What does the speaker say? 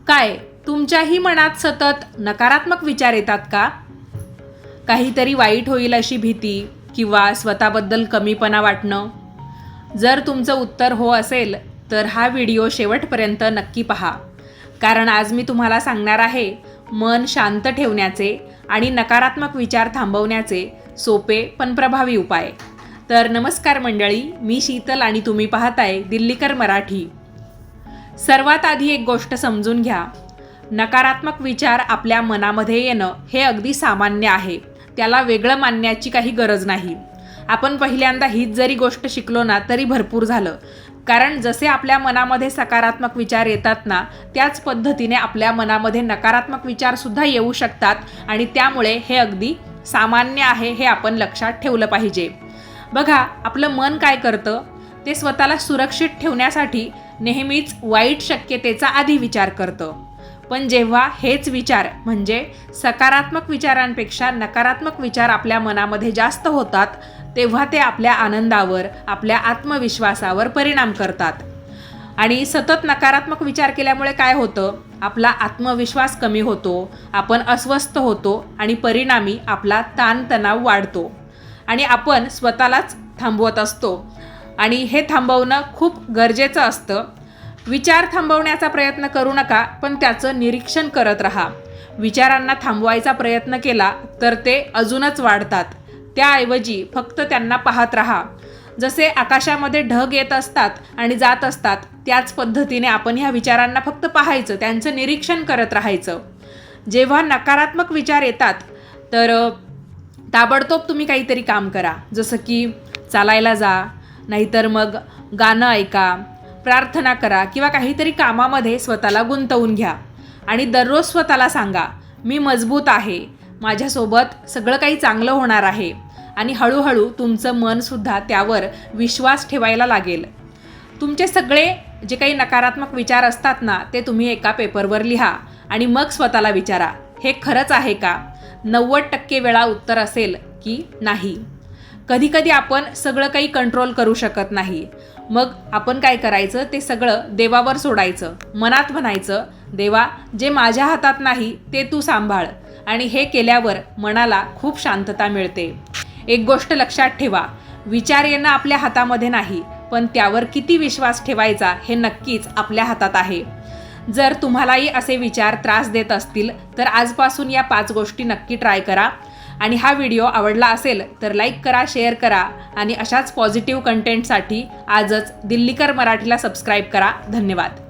काय तुमच्याही मनात सतत नकारात्मक विचार येतात का? काहीतरी वाईट होईल अशी भीती किंवा स्वतःबद्दल कमीपणा वाटणं? जर तुमचं उत्तर हो असेल तर हा व्हिडिओ शेवटपर्यंत नक्की पहा, कारण आज मी तुम्हाला सांगणार आहे मन शांत ठेवण्याचे आणि नकारात्मक विचार थांबवण्याचे सोपे पण प्रभावी उपाय. तर नमस्कार मंडळी, मी शीतल आणि तुम्ही पाहताय दिल्लीकर मराठी. सर्वात आधी एक गोष्ट समजून घ्या, नकारात्मक विचार आपल्या मनामध्ये येणं हे अगदी सामान्य आहे. त्याला वेगळं मानण्याची काही गरज नाही. आपण पहिल्यांदा हीच जरी गोष्ट शिकलो ना तरी भरपूर झालं, कारण जसे आपल्या मनामध्ये सकारात्मक विचार येतात ना, त्याच पद्धतीने आपल्या मनामध्ये नकारात्मक विचारसुद्धा येऊ शकतात आणि त्यामुळे हे अगदी सामान्य आहे, हे आपण लक्षात ठेवलं पाहिजे. बघा, आपलं मन काय करतं, ते स्वतःला सुरक्षित ठेवण्यासाठी नेहमीच वाईट शक्यतेचा आधी विचार करतं. पण जेव्हा हेच विचार म्हणजे सकारात्मक विचारांपेक्षा नकारात्मक विचार आपल्या मनामध्ये जास्त होतात, तेव्हा ते आपल्या आनंदावर, आपल्या आत्मविश्वासावर परिणाम करतात. आणि सतत नकारात्मक विचार केल्यामुळे काय होतं, आपला आत्मविश्वास कमी होतो, आपण अस्वस्थ होतो आणि परिणामी आपला ताणतणाव वाढतो आणि आपण स्वतःलाच थांबवत असतो. आणि हे थांबवणं खूप गरजेचं असतं. विचार थांबवण्याचा प्रयत्न करू नका, पण त्याचं निरीक्षण करत राहा. विचारांना थांबवायचा प्रयत्न केला तर ते अजूनच वाढतात. त्याऐवजी फक्त त्यांना पाहत राहा. जसे आकाशामध्ये ढग येत असतात आणि जात असतात, त्याच पद्धतीने आपण ह्या विचारांना फक्त पाहायचं, त्यांचं निरीक्षण करत राहायचं. जेव्हा नकारात्मक विचार येतात तर ताबडतोब तुम्ही काहीतरी काम करा, जसं की चालायला जा, नाहीतर मग गाणं ऐका, प्रार्थना करा किंवा काहीतरी कामामध्ये स्वतःला गुंतवून घ्या. आणि दररोज स्वतःला सांगा, मी मजबूत आहे, माझ्यासोबत सगळं काही चांगलं होणार आहे. आणि हळूहळू तुमचं मनसुद्धा त्यावर विश्वास ठेवायला लागेल. तुमचे सगळे जे काही नकारात्मक विचार असतात ना, ते तुम्ही एका पेपरवर लिहा आणि मग स्वतःला विचारा, हे खरंच आहे का? 90% वेळा उत्तर असेल की नाही. कधीकधी आपण सगळं काही कंट्रोल करू शकत नाही. मग आपण काय करायचं, ते सगळं देवावर सोडायचं. मनात म्हणायचं, देवा, जे माझ्या हातात नाही ते तू सांभाळ. आणि हे केल्यावर मनाला खूप शांतता मिळते. एक गोष्ट लक्षात ठेवा, विचार येणं आपल्या हातामध्ये नाही, पण त्यावर किती विश्वास ठेवायचा हे नक्कीच आपल्या हातात आहे. जर तुम्हालाही असे विचार त्रास देत असतील तर आजपासून या 5 गोष्टी नक्की ट्राय करा. आणि हा व्हिडिओ आवडला असेल तर लाईक करा, शेअर करा आणि अशाच पॉझिटिव्ह कंटेंटसाठी आजच दिल्लीकर मराठीला सबस्क्राईब करा. धन्यवाद.